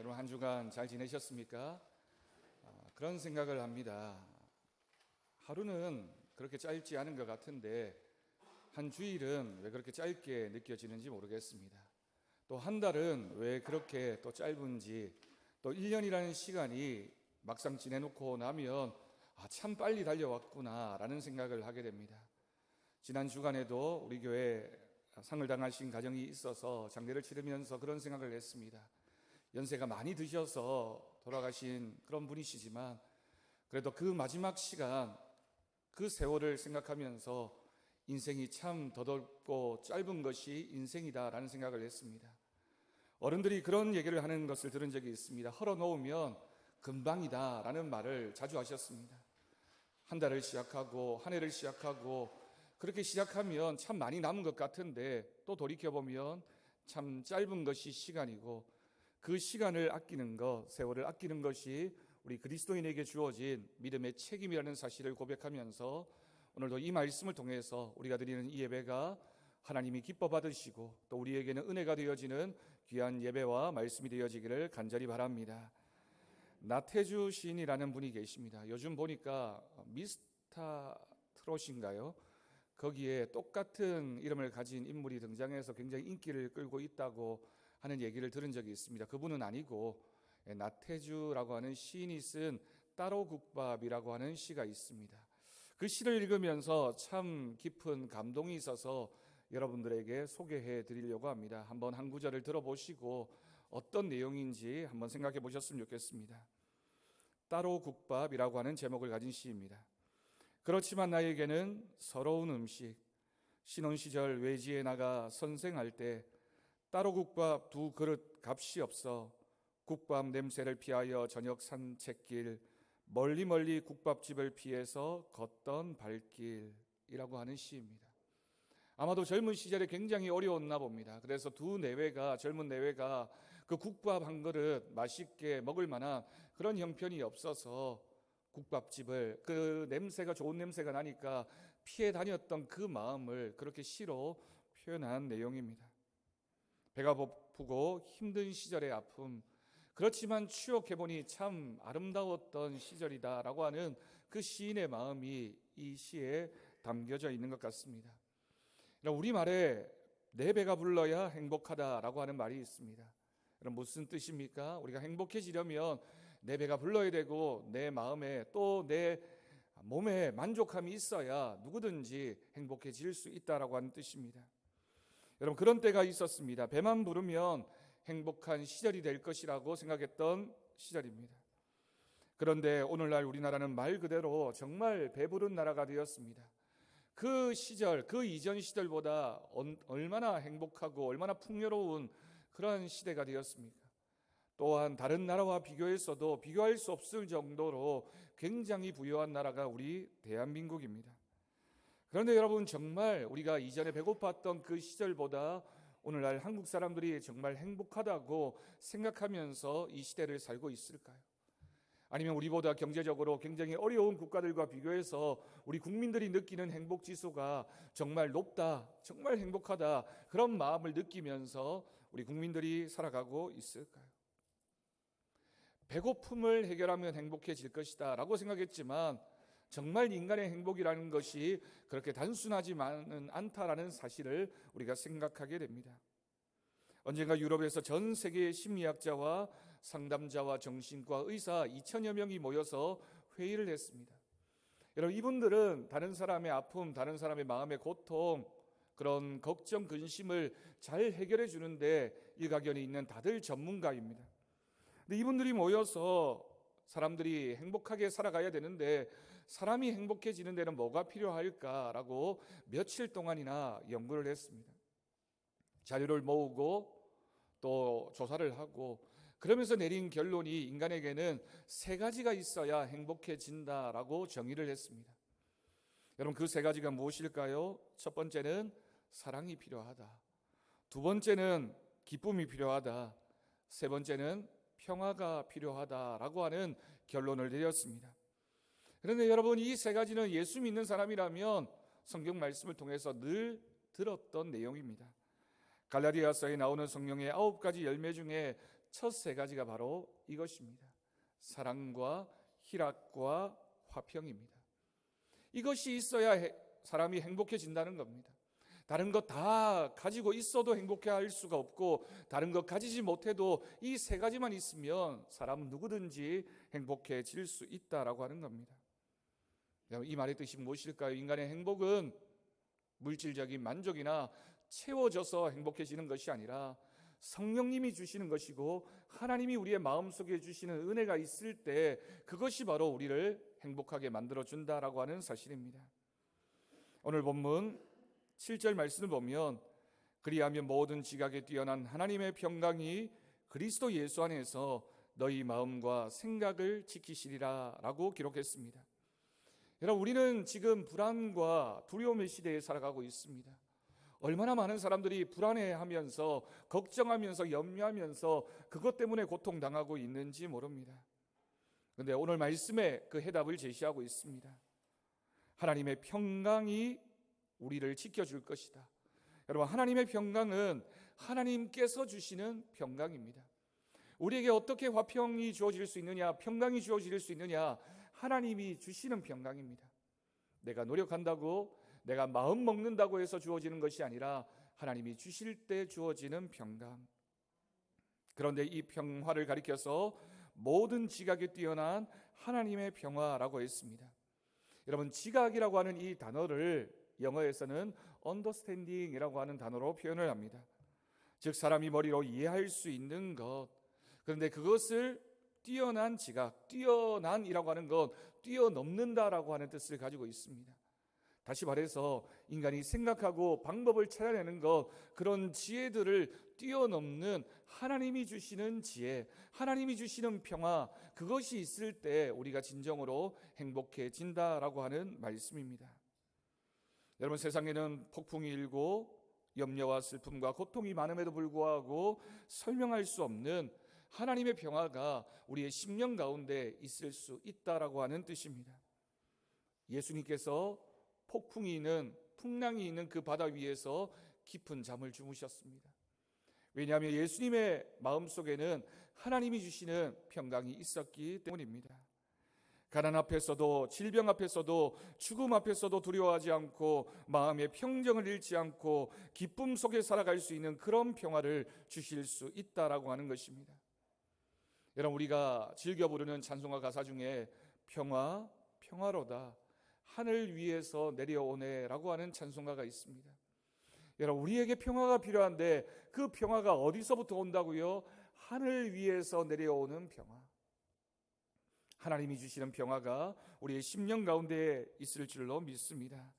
여러분 한 주간 잘 지내셨습니까? 그런 생각을 합니다. 하루는 그렇게 짧지 않은 것 같은데 한 주일은 왜 그렇게 짧게 느껴지는지 모르겠습니다. 또 한 달은 왜 그렇게 또 짧은지, 또 1년이라는 시간이 막상 지내놓고 나면 참 빨리 달려왔구나 라는 생각을 하게 됩니다. 지난 주간에도 우리 교회 상을 당하신 가정이 있어서 장례를 치르면서 그런 생각을 했습니다. 연세가 많이 드셔서 돌아가신 그런 분이시지만 그래도 그 마지막 시간, 그 세월을 생각하면서 인생이 참 더덥고 짧은 것이 인생이다라는 생각을 했습니다. 어른들이 그런 얘기를 하는 것을 들은 적이 있습니다. 헐어놓으면 금방이다라는 말을 자주 하셨습니다. 한 달을 시작하고 한 해를 시작하고 그렇게 시작하면 참 많이 남은 것 같은데 또 돌이켜보면 참 짧은 것이 시간이고, 그 시간을 아끼는 것, 세월을 아끼는 것이 우리 그리스도인에게 주어진 믿음의 책임이라는 사실을 고백하면서 오늘도 이 말씀을 통해서 우리가 드리는 이 예배가 하나님이 기뻐 받으시고 또 우리에게는 은혜가 되어지는 귀한 예배와 말씀이 되어지기를 간절히 바랍니다. 나태주 시인이라는 분이 계십니다. 요즘 보니까 미스터 트롯인가요? 거기에 똑같은 이름을 가진 인물이 등장해서 굉장히 인기를 끌고 있다고 하는 얘기를 들은 적이 있습니다. 그분은 아니고 나태주라고 하는 시인이 쓴 따로국밥이라고 하는 시가 있습니다. 그 시를 읽으면서 참 깊은 감동이 있어서 여러분들에게 소개해 드리려고 합니다. 한번 한 구절을 들어보시고 어떤 내용인지 한번 생각해 보셨으면 좋겠습니다. 따로국밥이라고 하는 제목을 가진 시입니다. 그렇지만 나에게는 서러운 음식, 신혼시절 외지에 나가 선생할 때 따로국밥 2그릇 값이 없어 국밥 냄새를 피하여 저녁 산책길, 멀리 국밥집을 피해서 걷던 발길이라고 하는 시입니다. 아마도 젊은 시절에 굉장히 어려웠나 봅니다. 그래서 젊은 내외가 그 국밥 한 그릇 맛있게 먹을 만한 그런 형편이 없어서 국밥집을, 그 냄새가, 좋은 냄새가 나니까 피해 다녔던 그 마음을 그렇게 시로 표현한 내용입니다. 배가 고프고 힘든 시절의 아픔, 그렇지만 추억해보니 참 아름다웠던 시절이다라고 하는 그 시인의 마음이 이 시에 담겨져 있는 것 같습니다. 우리말에 내 배가 불러야 행복하다라고 하는 말이 있습니다. 그럼 무슨 뜻입니까? 우리가 행복해지려면 내 배가 불러야 되고 내 마음에 또 내 몸에 만족함이 있어야 누구든지 행복해질 수 있다라고 하는 뜻입니다. 여러분, 그런 때가 있었습니다. 배만 부르면 행복한 시절이 될 것이라고 생각했던 시절입니다. 그런데 오늘날 우리나라는 말 그대로 정말 배부른 나라가 되었습니다. 그 시절, 그 이전 시절보다 얼마나 행복하고 얼마나 풍요로운 그런 시대가 되었습니까? 또한 다른 나라와 비교해서도 비교할 수 없을 정도로 굉장히 부유한 나라가 우리 대한민국입니다. 그런데 여러분, 정말 우리가 이전에 배고팠던 그 시절보다 오늘날 한국 사람들이 정말 행복하다고 생각하면서 이 시대를 살고 있을까요? 아니면 우리보다 경제적으로 굉장히 어려운 국가들과 비교해서 우리 국민들이 느끼는 행복 지수가 정말 높다, 정말 행복하다, 그런 마음을 느끼면서 우리 국민들이 살아가고 있을까요? 배고픔을 해결하면 행복해질 것이다 라고 생각했지만 정말 인간의 행복이라는 것이 그렇게 단순하지만은 않다라는 사실을 우리가 생각하게 됩니다. 언젠가 유럽에서 전 세계의 심리학자와 상담자와 정신과 의사 2천여 명이 모여서 회의를 했습니다. 여러분, 이분들은 다른 사람의 아픔, 다른 사람의 마음의 고통, 그런 걱정, 근심을 잘 해결해 주는데 일가견이 있는 다들 전문가입니다. 근데 이분들이 모여서 사람들이 행복하게 살아가야 되는데 사람이 행복해지는 데는 뭐가 필요할까라고 며칠 동안이나 연구를 했습니다. 자료를 모으고 또 조사를 하고 그러면서 내린 결론이 인간에게는 3가지가 있어야 행복해진다라고 정의를 했습니다. 여러분, 그 3가지가 무엇일까요? 첫 번째는 사랑이 필요하다. 두 번째는 기쁨이 필요하다. 세 번째는 평화가 필요하다라고 하는 결론을 내렸습니다. 그런데 여러분, 이 3가지는 예수 믿는 사람이라면 성경 말씀을 통해서 늘 들었던 내용입니다. 갈라디아서에 나오는 성령의 9가지 열매 중에 첫 세 가지가 바로 이것입니다. 사랑과 희락과 화평입니다. 이것이 있어야 사람이 행복해진다는 겁니다. 다른 것 다 가지고 있어도 행복해할 수가 없고, 다른 것 가지지 못해도 이 세 가지만 있으면 사람은 누구든지 행복해질 수 있다라고 하는 겁니다. 이 말의 뜻이 무엇일까요? 인간의 행복은 물질적인 만족이나 채워져서 행복해지는 것이 아니라 성령님이 주시는 것이고, 하나님이 우리의 마음속에 주시는 은혜가 있을 때 그것이 바로 우리를 행복하게 만들어준다라고 하는 사실입니다. 오늘 본문 7절 말씀을 보면, 그리하면 모든 지각에 뛰어난 하나님의 평강이 그리스도 예수 안에서 너희 마음과 생각을 지키시리라 라고 기록했습니다. 여러분, 우리는 지금 불안과 두려움의 시대에 살아가고 있습니다. 얼마나 많은 사람들이 불안해하면서 걱정하면서 염려하면서 그것 때문에 고통당하고 있는지 모릅니다. 그런데 오늘 말씀에 그 해답을 제시하고 있습니다. 하나님의 평강이 우리를 지켜줄 것이다. 여러분, 하나님의 평강은 하나님께서 주시는 평강입니다. 우리에게 어떻게 화평이 주어질 수 있느냐, 평강이 주어질 수 있느냐, 하나님이 주시는 평강입니다. 내가 노력한다고, 내가 마음 먹는다고 해서 주어지는 것이 아니라 하나님이 주실 때 주어지는 평강. 그런데 이 평화를 가리켜서 모든 지각에 뛰어난 하나님의 평화라고 했습니다. 여러분, 지각이라고 하는 이 단어를 영어에서는 understanding이라고 하는 단어로 표현을 합니다. 즉, 사람이 머리로 이해할 수 있는 것. 그런데 그것을 뛰어난 지각, 뛰어난이라고 하는 것, 뛰어넘는다라고 하는 뜻을 가지고 있습니다. 다시 말해서 인간이 생각하고 방법을 찾아내는 것, 그런 지혜들을 뛰어넘는 하나님이 주시는 지혜, 하나님이 주시는 평화, 그것이 있을 때 우리가 진정으로 행복해진다라고 하는 말씀입니다. 여러분, 세상에는 폭풍이 일고 염려와 슬픔과 고통이 많음에도 불구하고 설명할 수 없는 하나님의 평화가 우리의 심령 가운데 있을 수 있다라고 하는 뜻입니다. 예수님께서 폭풍이 있는, 풍랑이 있는 그 바다 위에서 깊은 잠을 주무셨습니다. 왜냐하면 예수님의 마음속에는 하나님이 주시는 평강이 있었기 때문입니다. 가난 앞에서도, 질병 앞에서도, 죽음 앞에서도 두려워하지 않고 마음의 평정을 잃지 않고 기쁨 속에 살아갈 수 있는 그런 평화를 주실 수 있다라고 하는 것입니다. 여러분, 우리가 즐겨 부르는 찬송가 가사 중에 평화, 평화로다, 하늘 위에서 내려오네라고 하는 찬송가가 있습니다. 여러분, 우리에게 평화가 필요한데 그 평화가 어디서부터 온다고요? 하늘 위에서 내려오는 평화. 하나님이 주시는 평화가 우리의 심령 가운데 있을 줄로 믿습니다.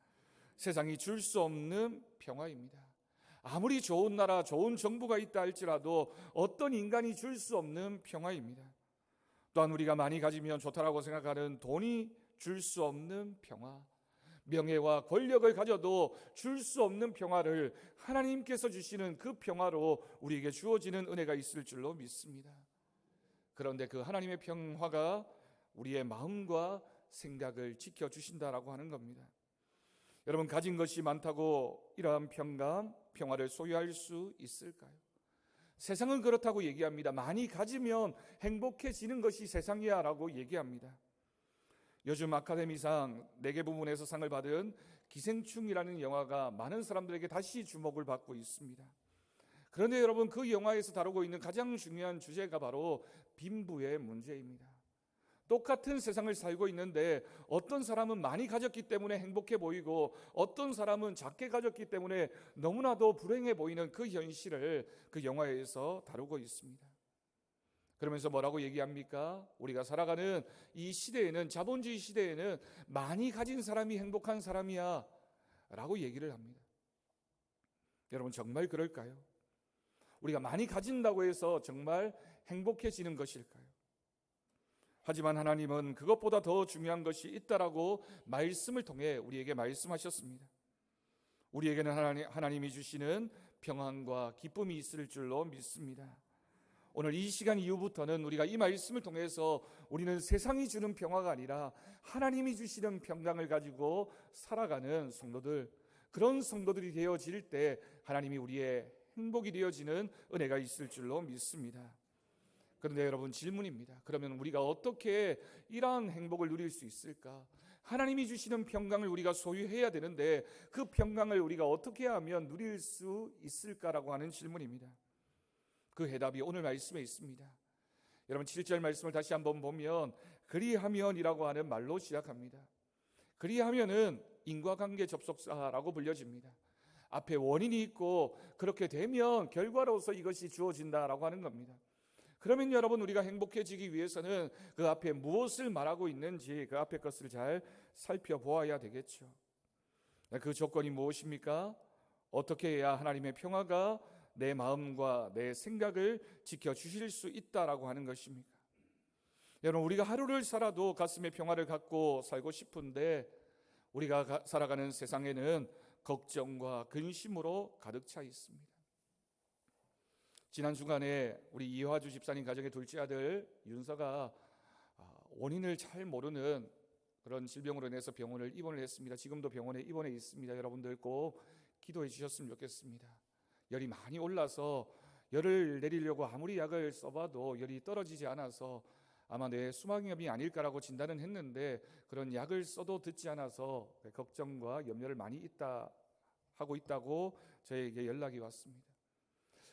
세상이 줄 수 없는 평화입니다. 아무리 좋은 나라, 좋은 정부가 있다 할지라도 어떤 인간이 줄 수 없는 평화입니다. 또한 우리가 많이 가지면 좋다라고 생각하는 돈이 줄 수 없는 평화, 명예와 권력을 가져도 줄 수 없는 평화를 하나님께서 주시는 그 평화로 우리에게 주어지는 은혜가 있을 줄로 믿습니다. 그런데 그 하나님의 평화가 우리의 마음과 생각을 지켜주신다라고 하는 겁니다. 여러분, 가진 것이 많다고 이러한 평화를 소유할 수 있을까요? 세상은 그렇다고 얘기합니다. 많이 가지면 행복해지는 것이 세상이야 라고 얘기합니다. 요즘 아카데미상 4개 부문에서 상을 받은 기생충이라는 영화가 많은 사람들에게 다시 주목을 받고 있습니다. 그런데 여러분, 그 영화에서 다루고 있는 가장 중요한 주제가 바로 빈부의 문제입니다. 똑같은 세상을 살고 있는데 어떤 사람은 많이 가졌기 때문에 행복해 보이고 어떤 사람은 작게 가졌기 때문에 너무나도 불행해 보이는 그 현실을 그 영화에서 다루고 있습니다. 그러면서 뭐라고 얘기합니까? 우리가 살아가는 이 시대에는, 자본주의 시대에는 많이 가진 사람이 행복한 사람이야 라고 얘기를 합니다. 여러분, 정말 그럴까요? 우리가 많이 가진다고 해서 정말 행복해지는 것일까요? 하지만 하나님은 그것보다 더 중요한 것이 있다라고 말씀을 통해 우리에게 말씀하셨습니다. 우리에게는 하나님이 주시는 평안과 기쁨이 있을 줄로 믿습니다. 오늘 이 시간 이후부터는 우리가 이 말씀을 통해서 우리는 세상이 주는 평화가 아니라 하나님이 주시는 평강을 가지고 살아가는 성도들, 그런 성도들이 되어질 때 하나님이 우리의 행복이 되어지는 은혜가 있을 줄로 믿습니다. 그런데 여러분, 질문입니다. 그러면 우리가 어떻게 이러한 행복을 누릴 수 있을까? 하나님이 주시는 평강을 우리가 소유해야 되는데 그 평강을 우리가 어떻게 하면 누릴 수 있을까라고 하는 질문입니다. 그 해답이 오늘 말씀에 있습니다. 여러분, 7절 말씀을 다시 한번 보면 그리하면이라고 하는 말로 시작합니다. 그리하면은 인과관계 접속사라고 불려집니다. 앞에 원인이 있고 그렇게 되면 결과로서 이것이 주어진다라고 하는 겁니다. 그러면 여러분, 우리가 행복해지기 위해서는 그 앞에 무엇을 말하고 있는지 그 앞에 것을 잘 살펴보아야 되겠죠. 그 조건이 무엇입니까? 어떻게 해야 하나님의 평화가 내 마음과 내 생각을 지켜주실 수 있다라고 하는 것입니까? 여러분, 우리가 하루를 살아도 가슴에 평화를 갖고 살고 싶은데 우리가 살아가는 세상에는 걱정과 근심으로 가득 차 있습니다. 지난 주간에 우리 이화주 집사님 가정의 둘째 아들 윤서가 원인을 잘 모르는 그런 질병으로 인해서 병원을 입원을 했습니다. 지금도 병원에 입원해 있습니다. 여러분들 꼭 기도해 주셨으면 좋겠습니다. 열이 많이 올라서 열을 내리려고 아무리 약을 써봐도 열이 떨어지지 않아서 아마 내 수막염이 아닐까라고 진단은 했는데 그런 약을 써도 듣지 않아서 걱정과 염려를 많이 하고 있다고 저에게 연락이 왔습니다.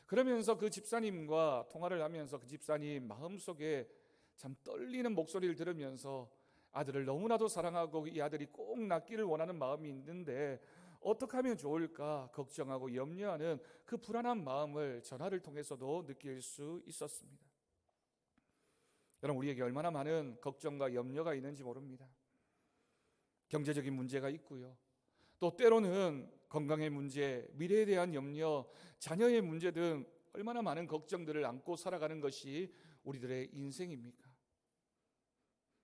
그러면서 그 집사님과 통화를 하면서 그 집사님 마음속에 참 떨리는 목소리를 들으면서 아들을 너무나도 사랑하고 이 아들이 꼭 낫기를 원하는 마음이 있는데 어떻게 하면 좋을까 걱정하고 염려하는 그 불안한 마음을 전화를 통해서도 느낄 수 있었습니다. 여러분, 우리에게 얼마나 많은 걱정과 염려가 있는지 모릅니다. 경제적인 문제가 있고요. 또 때로는 건강의 문제, 미래에 대한 염려, 자녀의 문제 등 얼마나 많은 걱정들을 안고 살아가는 것이 우리들의 인생입니까?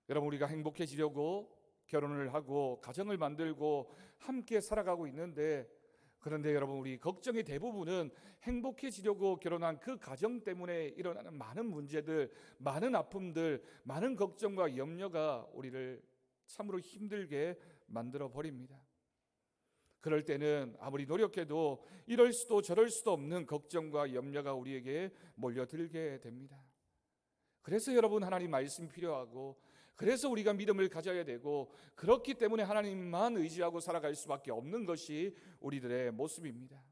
여러분, 우리가 행복해지려고 결혼을 하고 가정을 만들고 함께 살아가고 있는데 그런데 여러분, 우리 걱정의 대부분은 행복해지려고 결혼한 그 가정 때문에 일어나는 많은 문제들, 많은 아픔들, 많은 걱정과 염려가 우리를 참으로 힘들게 만들어 버립니다. 그럴 때는 아무리 노력해도 이럴 수도 저럴 수도 없는 걱정과 염려가 우리에게 몰려들게 됩니다. 그래서 여러분, 하나님 말씀이 필요하고 그래서 우리가 믿음을 가져야 되고 그렇기 때문에 하나님만 의지하고 살아갈 수밖에 없는 것이 우리들의 모습입니다.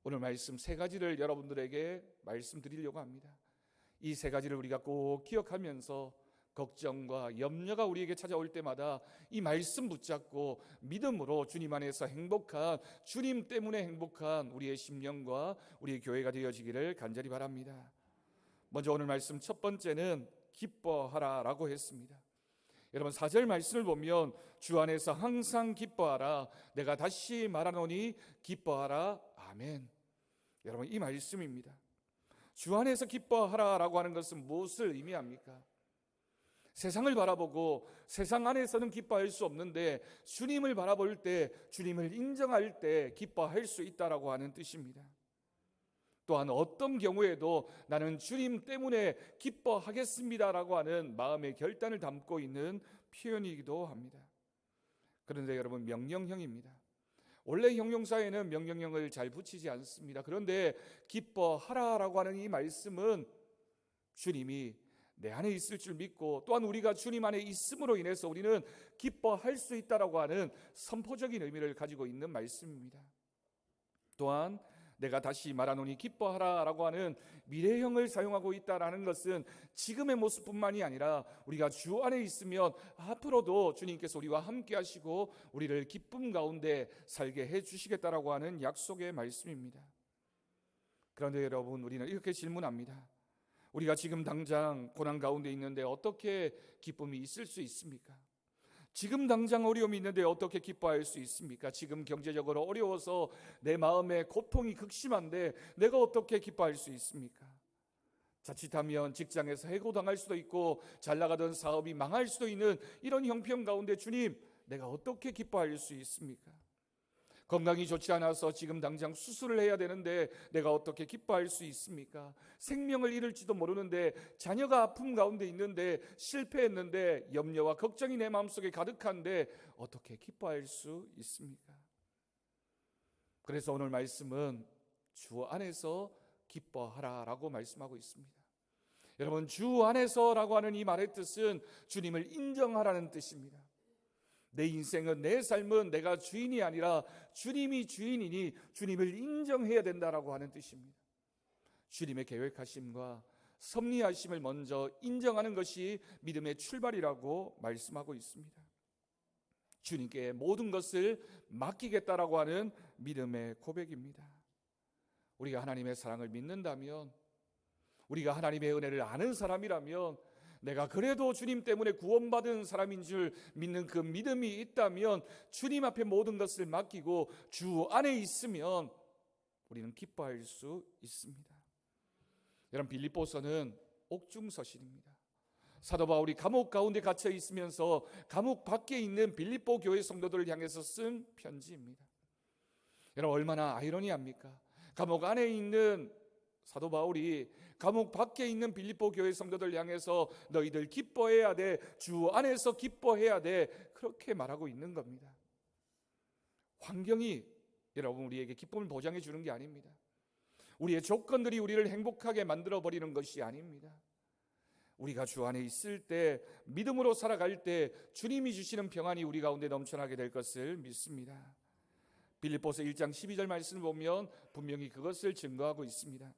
오늘 말씀 세 가지를 여러분들에게 말씀드리려고 합니다. 이 세 가지를 우리가 꼭 기억하면서 걱정과 염려가 우리에게 찾아올 때마다 이 말씀 붙잡고 믿음으로 주님 안에서 행복한, 주님 때문에 행복한 우리의 심령과 우리의 교회가 되어지기를 간절히 바랍니다. 먼저 오늘 말씀 첫 번째는 기뻐하라라고 했습니다. 여러분, 4절 말씀을 보면 주 안에서 항상 기뻐하라, 내가 다시 말하노니 기뻐하라. 아멘. 여러분, 이 말씀입니다. 주 안에서 기뻐하라라고 하는 것은 무엇을 의미합니까? 세상을 바라보고 세상 안에서는 기뻐할 수 없는데 주님을 바라볼 때, 주님을 인정할 때 기뻐할 수 있다라고 하는 뜻입니다. 또한 어떤 경우에도 나는 주님 때문에 기뻐하겠습니다라고 하는 마음의 결단을 담고 있는 표현이기도 합니다. 그런데 여러분, 명령형입니다. 원래 형용사에는 명령형을 잘 붙이지 않습니다. 그런데 기뻐하라라고 하는 이 말씀은 주님이 내 안에 있을 줄 믿고 또한 우리가 주님 안에 있음으로 인해서 우리는 기뻐할 수 있다라고 하는 선포적인 의미를 가지고 있는 말씀입니다. 또한 내가 다시 말하노니 기뻐하라라고 하는 미래형을 사용하고 있다라는 것은 지금의 모습뿐만이 아니라 우리가 주 안에 있으면 앞으로도 주님께서 우리와 함께 하시고 우리를 기쁨 가운데 살게 해주시겠다라고 하는 약속의 말씀입니다. 그런데 여러분, 우리는 이렇게 질문합니다. 우리가 지금 당장 고난 가운데 있는데 어떻게 기쁨이 있을 수 있습니까? 지금 당장 어려움이 있는데 어떻게 기뻐할 수 있습니까? 지금 경제적으로 어려워서 내 마음에 고통이 극심한데 내가 어떻게 기뻐할 수 있습니까? 자칫하면 직장에서 해고당할 수도 있고 잘 나가던 사업이 망할 수도 있는 이런 형편 가운데 주님, 내가 어떻게 기뻐할 수 있습니까? 건강이 좋지 않아서 지금 당장 수술을 해야 되는데 내가 어떻게 기뻐할 수 있습니까? 생명을 잃을지도 모르는데 자녀가 아픔 가운데 있는데 실패했는데 염려와 걱정이 내 마음속에 가득한데 어떻게 기뻐할 수 있습니까? 그래서 오늘 말씀은 주 안에서 기뻐하라라고 말씀하고 있습니다. 여러분, 주 안에서라고 하는 이 말의 뜻은 주님을 인정하라는 뜻입니다. 내 인생은, 내 삶은 내가 주인이 아니라 주님이 주인이니 주님을 인정해야 된다라고 하는 뜻입니다. 주님의 계획하심과 섭리하심을 먼저 인정하는 것이 믿음의 출발이라고 말씀하고 있습니다. 주님께 모든 것을 맡기겠다라고 하는 믿음의 고백입니다. 우리가 하나님의 사랑을 믿는다면, 우리가 하나님의 은혜를 아는 사람이라면, 내가 그래도 주님 때문에 구원받은 사람인 줄 믿는 그 믿음이 있다면 주님 앞에 모든 것을 맡기고 주 안에 있으면 우리는 기뻐할 수 있습니다. 여러분, 빌립보서는 옥중서신입니다. 사도 바울이 감옥 가운데 갇혀 있으면서 감옥 밖에 있는 빌립보 교회 성도들을 향해서 쓴 편지입니다. 여러분, 얼마나 아이러니합니까? 감옥 안에 있는 사도 바울이 감옥 밖에 있는 빌립보 교회 성도들 향해서 너희들 기뻐해야 돼, 주 안에서 기뻐해야 돼, 그렇게 말하고 있는 겁니다. 환경이 여러분 우리에게 기쁨을 보장해 주는 게 아닙니다. 우리의 조건들이 우리를 행복하게 만들어 버리는 것이 아닙니다. 우리가 주 안에 있을 때, 믿음으로 살아갈 때 주님이 주시는 평안이 우리 가운데 넘쳐나게 될 것을 믿습니다. 빌립보서 1장 12절 말씀을 보면 분명히 그것을 증거하고 있습니다.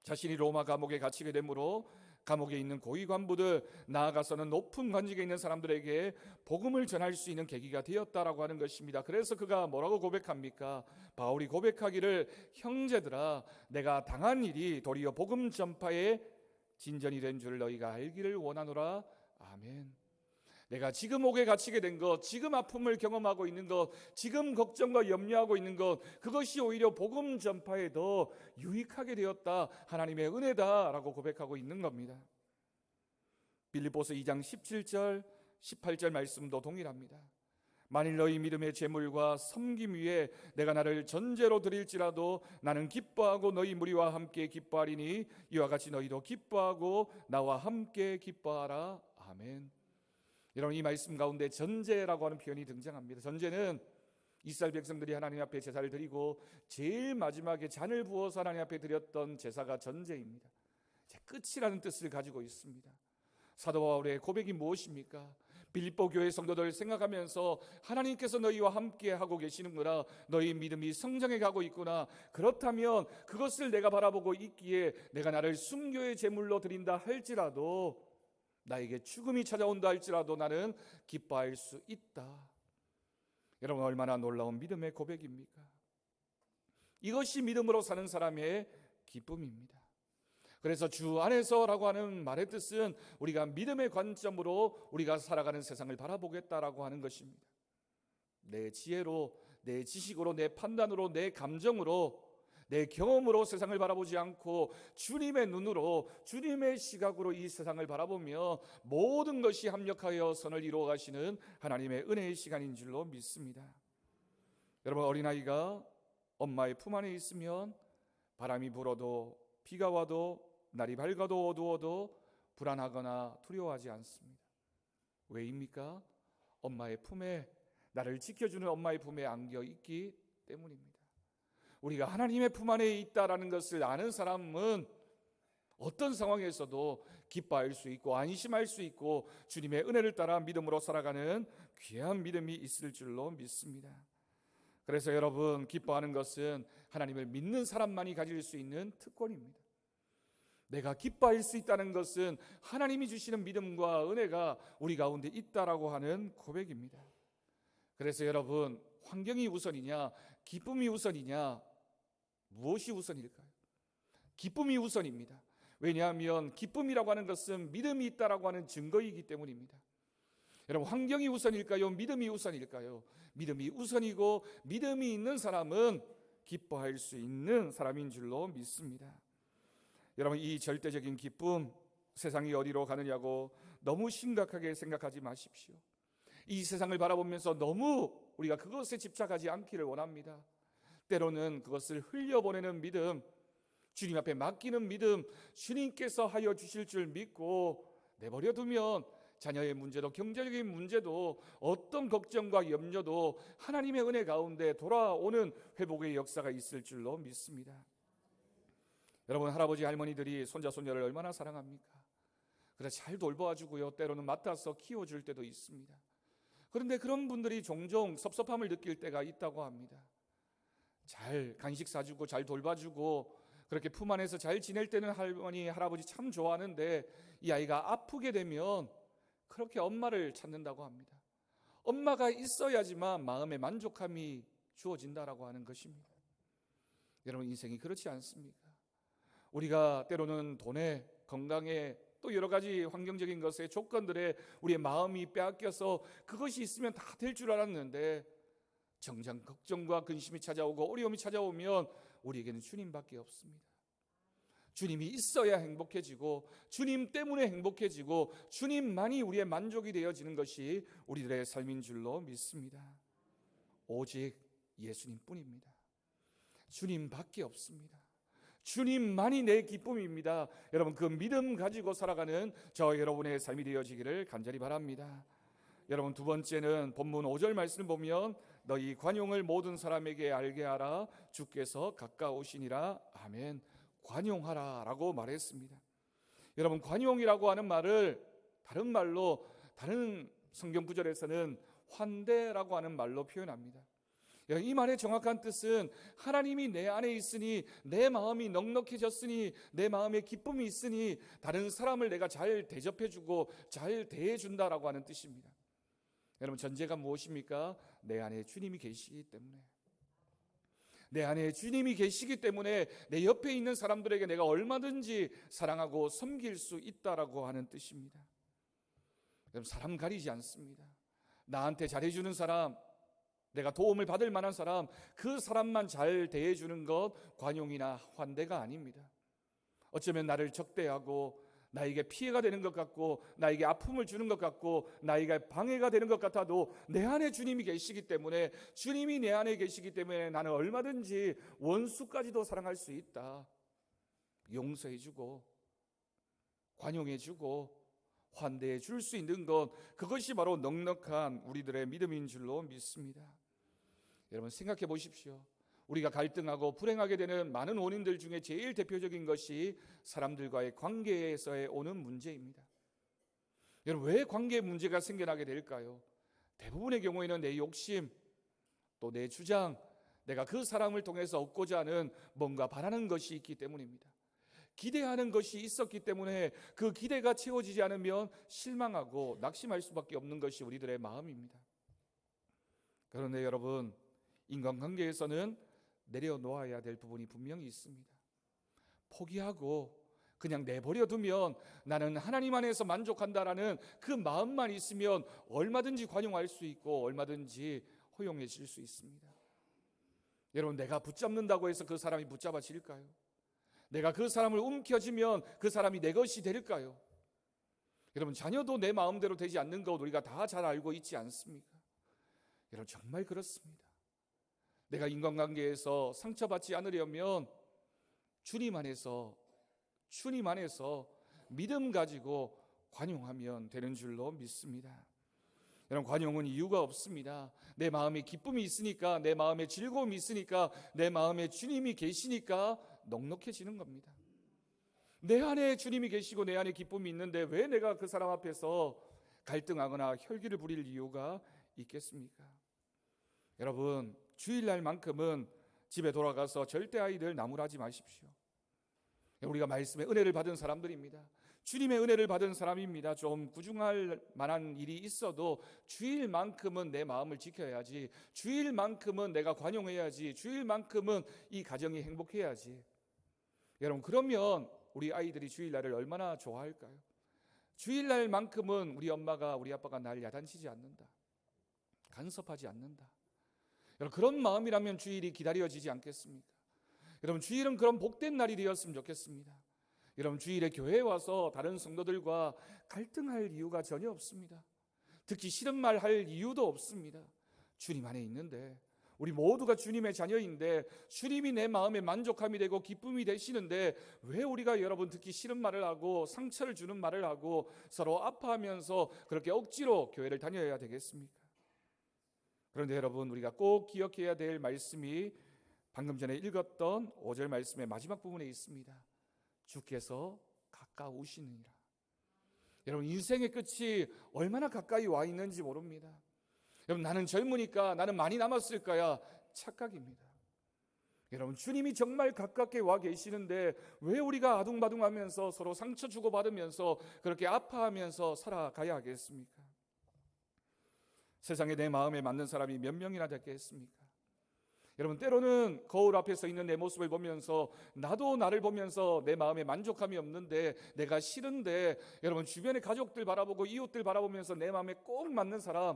자신이 로마 감옥에 갇히게 되므로 감옥에 있는 고위 관부들, 나아가서는 높은 관직에 있는 사람들에게 복음을 전할 수 있는 계기가 되었다라고 하는 것입니다. 그래서 그가 뭐라고 고백합니까? 바울이 고백하기를, 형제들아, 내가 당한 일이 도리어 복음 전파의 진전이 된 줄 너희가 알기를 원하노라. 아멘. 내가 지금 옥에 갇히게 된 것, 지금 아픔을 경험하고 있는 것, 지금 걱정과 염려하고 있는 것, 그것이 오히려 복음 전파에 더 유익하게 되었다, 하나님의 은혜다라고 고백하고 있는 겁니다. 빌립보서 2장 17절 18절 말씀도 동일합니다. 만일 너희 믿음의 재물과 섬김 위에 내가 나를 전제로 드릴지라도 나는 기뻐하고 너희 무리와 함께 기뻐하리니 이와 같이 너희도 기뻐하고 나와 함께 기뻐하라. 아멘. 여러분, 이 말씀 가운데 전제라고 하는 표현이 등장합니다. 전제는 이스라엘 백성들이 하나님 앞에 제사를 드리고 제일 마지막에 잔을 부어서 하나님 앞에 드렸던 제사가 전제입니다. 끝이라는 뜻을 가지고 있습니다. 사도 바울의 고백이 무엇입니까? 빌립보 교회 성도들 생각하면서 하나님께서 너희와 함께 하고 계시는구나, 너희 믿음이 성장해 가고 있구나, 그렇다면 그것을 내가 바라보고 있기에 내가 나를 순교의 제물로 드린다 할지라도, 나에게 죽음이 찾아온다 할지라도 나는 기뻐할 수 있다. 여러분, 얼마나 놀라운 믿음의 고백입니까? 이것이 믿음으로 사는 사람의 기쁨입니다. 그래서 주 안에서라고 하는 말의 뜻은 우리가 믿음의 관점으로 우리가 살아가는 세상을 바라보겠다라고 하는 것입니다. 내 지혜로, 내 지식으로, 내 판단으로, 내 감정으로, 내 경험으로 세상을 바라보지 않고 주님의 눈으로, 주님의 시각으로 이 세상을 바라보며 모든 것이 합력하여 선을 이루어 가시는 하나님의 은혜의 시간인 줄로 믿습니다. 여러분, 어린아이가 엄마의 품 안에 있으면 바람이 불어도 비가 와도 날이 밝아도 어두워도 불안하거나 두려워하지 않습니다. 왜입니까? 엄마의 품에, 나를 지켜주는 엄마의 품에 안겨 있기 때문입니다. 우리가 하나님의 품 안에 있다라는 것을 아는 사람은 어떤 상황에서도 기뻐할 수 있고 안심할 수 있고 주님의 은혜를 따라 믿음으로 살아가는 귀한 믿음이 있을 줄로 믿습니다. 그래서 여러분, 기뻐하는 것은 하나님을 믿는 사람만이 가질 수 있는 특권입니다. 내가 기뻐할 수 있다는 것은 하나님이 주시는 믿음과 은혜가 우리 가운데 있다라고 하는 고백입니다. 그래서 여러분, 환경이 우선이냐, 기쁨이 우선이냐, 무엇이 우선일까요? 기쁨이 우선입니다. 왜냐하면 기쁨이라고 하는 것은 믿음이 있다라고 하는 증거이기 때문입니다. 여러분, 환경이 우선일까요? 믿음이 우선일까요? 믿음이 우선이고 믿음이 있는 사람은 기뻐할 수 있는 사람인 줄로 믿습니다. 여러분, 이 절대적인 기쁨, 세상이 어디로 가느냐고 너무 심각하게 생각하지 마십시오. 이 세상을 바라보면서 너무 우리가 그것에 집착하지 않기를 원합니다. 때로는 그것을 흘려보내는 믿음, 주님 앞에 맡기는 믿음, 주님께서 하여 주실 줄 믿고 내버려 두면 자녀의 문제도, 경제적인 문제도, 어떤 걱정과 염려도 하나님의 은혜 가운데 돌아오는 회복의 역사가 있을 줄로 믿습니다. 여러분, 할아버지 할머니들이 손자 손녀를 얼마나 사랑합니까? 그래서 잘 돌봐주고요, 때로는 맡아서 키워줄 때도 있습니다. 그런데 그런 분들이 종종 섭섭함을 느낄 때가 있다고 합니다. 잘 간식 사주고 잘 돌봐주고 그렇게 품 안에서 잘 지낼 때는 할머니 할아버지 참 좋아하는데, 이 아이가 아프게 되면 그렇게 엄마를 찾는다고 합니다. 엄마가 있어야지만 마음의 만족함이 주어진다라고 하는 것입니다. 여러분, 인생이 그렇지 않습니까? 우리가 때로는 돈에, 건강에, 또 여러 가지 환경적인 것에, 조건들에 우리의 마음이 빼앗겨서 그것이 있으면 다 될 줄 알았는데, 정작 걱정과 근심이 찾아오고 어려움이 찾아오면 우리에게는 주님밖에 없습니다. 주님이 있어야 행복해지고, 주님 때문에 행복해지고, 주님만이 우리의 만족이 되어지는 것이 우리들의 삶인 줄로 믿습니다. 오직 예수님뿐입니다. 주님밖에 없습니다. 주님만이 내 기쁨입니다. 여러분, 그 믿음 가지고 살아가는 저 여러분의 삶이 되어지기를 간절히 바랍니다. 여러분, 두 번째는 본문 5절 말씀을 보면 너희 관용을 모든 사람에게 알게 하라, 주께서 가까우시니라. 아멘. 관용하라 라고 말했습니다. 여러분, 관용이라고 하는 말을 다른 말로, 다른 성경 구절에서는 환대라고 하는 말로 표현합니다. 이 말의 정확한 뜻은 하나님이 내 안에 있으니, 내 마음이 넉넉해졌으니, 내 마음에 기쁨이 있으니 다른 사람을 내가 잘 대접해주고 잘 대해준다라고 하는 뜻입니다. 여러분, 전제가 무엇입니까? 내 안에 주님이 계시기 때문에. 내 안에 주님이 계시기 때문에 내 옆에 있는 사람들에게 내가 얼마든지 사랑하고 섬길 수 있다라고 하는 뜻입니다. 여러분, 사람 가리지 않습니다. 나한테 잘해주는 사람, 내가 도움을 받을 만한 사람, 그 사람만 잘 대해주는 것 관용이나 환대가 아닙니다. 어쩌면 나를 적대하고 나에게 피해가 되는 것 같고 나에게 아픔을 주는 것 같고 나에게 방해가 되는 것 같아도 내 안에 주님이 계시기 때문에, 주님이 내 안에 계시기 때문에 나는 얼마든지 원수까지도 사랑할 수 있다. 용서해주고 관용해주고 환대해 줄 수 있는 것, 그것이 바로 넉넉한 우리들의 믿음인 줄로 믿습니다. 여러분, 생각해 보십시오. 우리가 갈등하고 불행하게 되는 많은 원인들 중에 제일 대표적인 것이 사람들과의 관계에서의 오는 문제입니다. 여러분, 왜 관계에 문제가 생겨나게 될까요? 대부분의 경우에는 내 욕심, 또 내 주장, 내가 그 사람을 통해서 얻고자 하는 뭔가 바라는 것이 있기 때문입니다. 기대하는 것이 있었기 때문에 그 기대가 채워지지 않으면 실망하고 낙심할 수밖에 없는 것이 우리들의 마음입니다. 그런데 여러분, 인간관계에서는 내려놓아야 될 부분이 분명히 있습니다. 포기하고 그냥 내버려 두면 나는 하나님 안에서 만족한다라는 그 마음만 있으면 얼마든지 관용할 수 있고 얼마든지 허용해질 수 있습니다. 여러분, 내가 붙잡는다고 해서 그 사람이 붙잡아질까요? 내가 그 사람을 움켜쥐면 그 사람이 내 것이 될까요? 여러분, 자녀도 내 마음대로 되지 않는 것 우리가 다 잘 알고 있지 않습니까? 여러분, 정말 그렇습니다. 내가 인간관계에서 상처받지 않으려면 주님 안에서 믿음 가지고 관용하면 되는 줄로 믿습니다. 여러분, 관용은 이유가 없습니다. 내 마음에 기쁨이 있으니까, 내 마음에 즐거움이 있으니까, 내 마음에 주님이 계시니까 넉넉해지는 겁니다. 내 안에 주님이 계시고 내 안에 기쁨이 있는데 왜 내가 그 사람 앞에서 갈등하거나 혈기를 부릴 이유가 있겠습니까? 여러분, 주일날만큼은 집에 돌아가서 절대 아이들 나무라지 마십시오. 우리가 말씀의 은혜를 받은 사람들입니다. 주님의 은혜를 받은 사람입니다. 좀 구중할 만한 일이 있어도 주일만큼은 내 마음을 지켜야지, 주일만큼은 내가 관용해야지, 주일만큼은 이 가정이 행복해야지. 여러분, 그러면 우리 아이들이 주일날을 얼마나 좋아할까요? 주일날만큼은 우리 엄마가 우리 아빠가 날 야단치지 않는다, 간섭하지 않는다. 여러분, 그런 마음이라면 주일이 기다려지지 않겠습니까? 여러분, 주일은 그런 복된 날이 되었으면 좋겠습니다. 여러분, 주일에 교회에 와서 다른 성도들과 갈등할 이유가 전혀 없습니다. 듣기 싫은 말 할 이유도 없습니다. 주님 안에 있는데, 우리 모두가 주님의 자녀인데 주님이 내 마음에 만족함이 되고 기쁨이 되시는데 왜 우리가 여러분 듣기 싫은 말을 하고 상처를 주는 말을 하고 서로 아파하면서 그렇게 억지로 교회를 다녀야 되겠습니까? 그런데 여러분, 우리가 꼭 기억해야 될 말씀이 방금 전에 읽었던 5절 말씀의 마지막 부분에 있습니다. 주께서 가까우시느니라. 여러분, 인생의 끝이 얼마나 가까이 와 있는지 모릅니다. 여러분, 나는 젊으니까, 나는 많이 남았을 거야, 착각입니다. 여러분, 주님이 정말 가깝게 와 계시는데 왜 우리가 아둥바둥하면서 서로 상처 주고받으면서 그렇게 아파하면서 살아가야 하겠습니까? 세상에 내 마음에 맞는 사람이 몇 명이나 됐겠습니까? 여러분, 때로는 거울 앞에 서 있는 내 모습을 보면서 나도 나를 보면서 내 마음에 만족감이 없는데, 내가 싫은데, 여러분, 주변의 가족들 바라보고 이웃들 바라보면서 내 마음에 꼭 맞는 사람,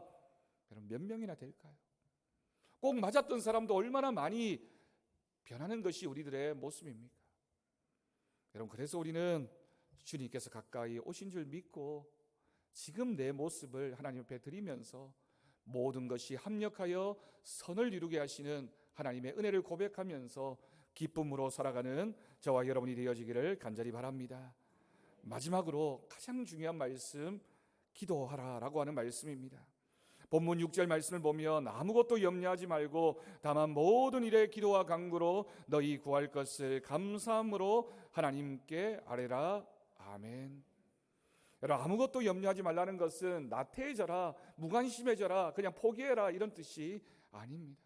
여러분, 몇 명이나 될까요? 꼭 맞았던 사람도 얼마나 많이 변하는 것이 우리들의 모습입니까? 여러분, 그래서 우리는 주님께서 가까이 오신 줄 믿고 지금 내 모습을 하나님 앞에 드리면서 모든 것이 합력하여 선을 이루게 하시는 하나님의 은혜를 고백하면서 기쁨으로 살아가는 저와 여러분이 되어지기를 간절히 바랍니다. 마지막으로 가장 중요한 말씀, 기도하라라고 하는 말씀입니다. 본문 6절 말씀을 보면 아무것도 염려하지 말고 다만 모든 일에 기도와 간구로 너희 구할 것을 감사함으로 하나님께 아뢰라. 아멘. 여러분, 아무것도 염려하지 말라는 것은 나태해져라, 무관심해져라, 그냥 포기해라 이런 뜻이 아닙니다.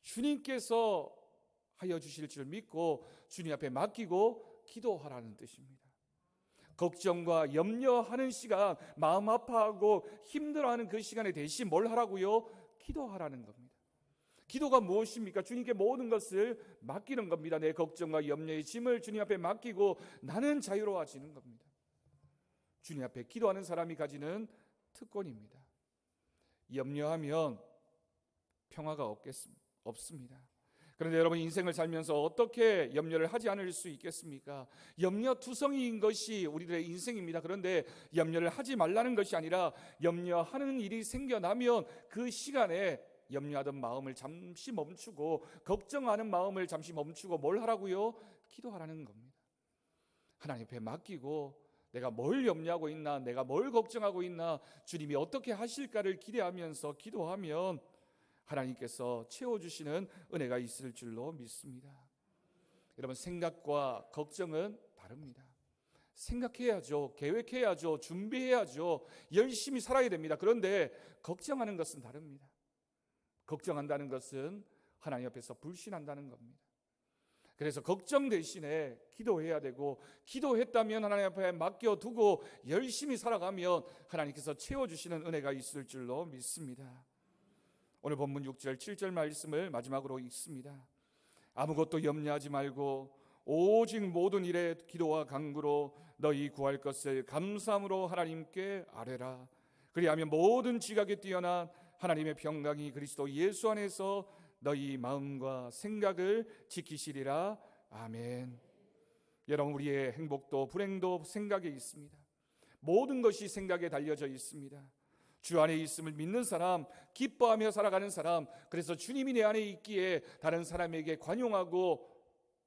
주님께서 하여 주실 줄 믿고 주님 앞에 맡기고 기도하라는 뜻입니다. 걱정과 염려하는 시간, 마음 아파하고 힘들어하는 그 시간에 대신 뭘 하라고요? 기도하라는 겁니다. 기도가 무엇입니까? 주님께 모든 것을 맡기는 겁니다. 내 걱정과 염려의 짐을 주님 앞에 맡기고 나는 자유로워지는 겁니다. 주님 앞에 기도하는 사람이 가지는 특권입니다. 염려하면 평화가 없습니다. 그런데 여러분, 인생을 살면서 어떻게 염려를 하지 않을 수 있겠습니까? 염려투성이인 것이 우리들의 인생입니다. 그런데 염려를 하지 말라는 것이 아니라 염려하는 일이 생겨나면 그 시간에 염려하던 마음을 잠시 멈추고 걱정하는 마음을 잠시 멈추고 뭘 하라고요? 기도하라는 겁니다. 하나님 앞에 맡기고 내가 뭘 염려하고 있나, 내가 뭘 걱정하고 있나, 주님이 어떻게 하실까를 기대하면서 기도하면 하나님께서 채워주시는 은혜가 있을 줄로 믿습니다. 여러분, 생각과 걱정은 다릅니다. 생각해야죠, 계획해야죠, 준비해야죠, 열심히 살아야 됩니다. 그런데 걱정하는 것은 다릅니다. 걱정한다는 것은 하나님 앞에서 불신한다는 겁니다. 그래서 걱정 대신에 기도해야 되고, 기도했다면 하나님 앞에 맡겨두고 열심히 살아가면 하나님께서 채워주시는 은혜가 있을 줄로 믿습니다. 오늘 본문 6절 7절 말씀을 마지막으로 읽습니다. 아무것도 염려하지 말고 오직 모든 일에 기도와 간구로 너희 구할 것을 감사함으로 하나님께 아뢰라. 그리하면 모든 지각에 뛰어난 하나님의 평강이 그리스도 예수 안에서 너희 마음과 생각을 지키시리라. 아멘. 여러분, 우리의 행복도 불행도 생각에 있습니다. 모든 것이 생각에 달려져 있습니다. 주 안에 있음을 믿는 사람, 기뻐하며 살아가는 사람, 그래서 주님이 내 안에 있기에 다른 사람에게 관용하고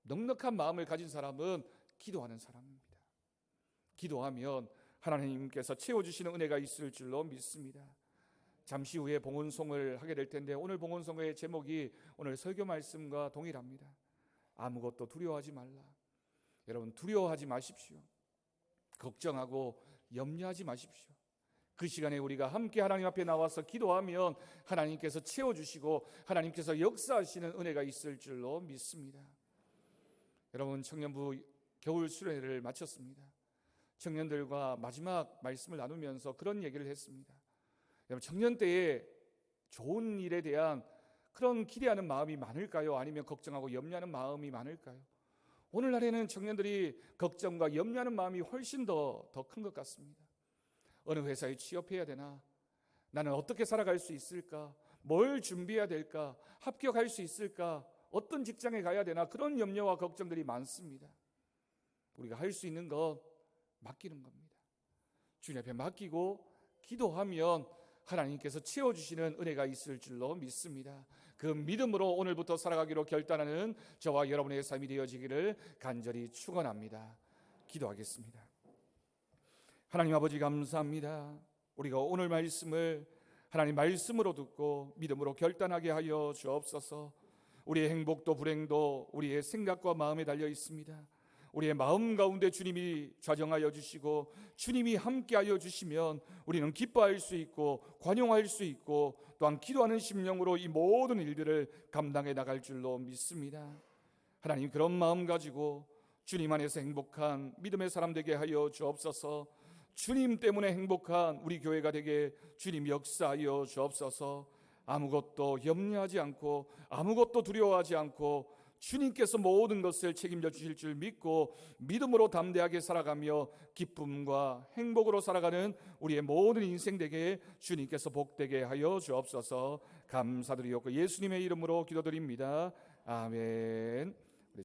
넉넉한 마음을 가진 사람은 기도하는 사람입니다. 기도하면 하나님께서 채워주시는 은혜가 있을 줄로 믿습니다. 잠시 후에 봉헌송을 하게 될 텐데 오늘 봉헌송의 제목이 오늘 설교 말씀과 동일합니다. 아무것도 두려워하지 말라. 여러분, 두려워하지 마십시오. 걱정하고 염려하지 마십시오. 그 시간에 우리가 함께 하나님 앞에 나와서 기도하면 하나님께서 채워주시고 하나님께서 역사하시는 은혜가 있을 줄로 믿습니다. 여러분, 청년부 겨울 수련회를 마쳤습니다. 청년들과 마지막 말씀을 나누면서 그런 얘기를 했습니다. 여러분, 청년 때에 좋은 일에 대한 그런 기대하는 마음이 많을까요? 아니면 걱정하고 염려하는 마음이 많을까요? 오늘날에는 청년들이 걱정과 염려하는 마음이 훨씬 더 큰 것 같습니다. 어느 회사에 취업해야 되나? 나는 어떻게 살아갈 수 있을까? 뭘 준비해야 될까? 합격할 수 있을까? 어떤 직장에 가야 되나? 그런 염려와 걱정들이 많습니다. 우리가 할 수 있는 것 맡기는 겁니다. 주님 앞에 맡기고 기도하면 하나님께서 채워주시는 은혜가 있을 줄로 믿습니다. 그 믿음으로 오늘부터 살아가기로 결단하는 저와 여러분의 삶이 되어지기를 간절히 축원합니다. 기도하겠습니다. 하나님 아버지, 감사합니다. 우리가 오늘 말씀을 하나님 말씀으로 듣고 믿음으로 결단하게 하여 주옵소서. 우리의 행복도 불행도 우리의 생각과 마음에 달려 있습니다. 우리의 마음 가운데 주님이 좌정하여 주시고 주님이 함께하여 주시면 우리는 기뻐할 수 있고 관용할 수 있고 또한 기도하는 심령으로 이 모든 일들을 감당해 나갈 줄로 믿습니다. 하나님, 그런 마음 가지고 주님 안에서 행복한 믿음의 사람 되게 하여 주옵소서. 주님 때문에 행복한 우리 교회가 되게 주님 역사하여 주옵소서. 아무것도 염려하지 않고 아무것도 두려워하지 않고 주님께서 모든 것을 책임져 주실 줄 믿고 믿음으로 담대하게 살아가며 기쁨과 행복으로 살아가는 우리의 모든 인생 되게 주님께서 복되게 하여 주옵소서. 감사드리옵고 예수님의 이름으로 기도드립니다. 아멘.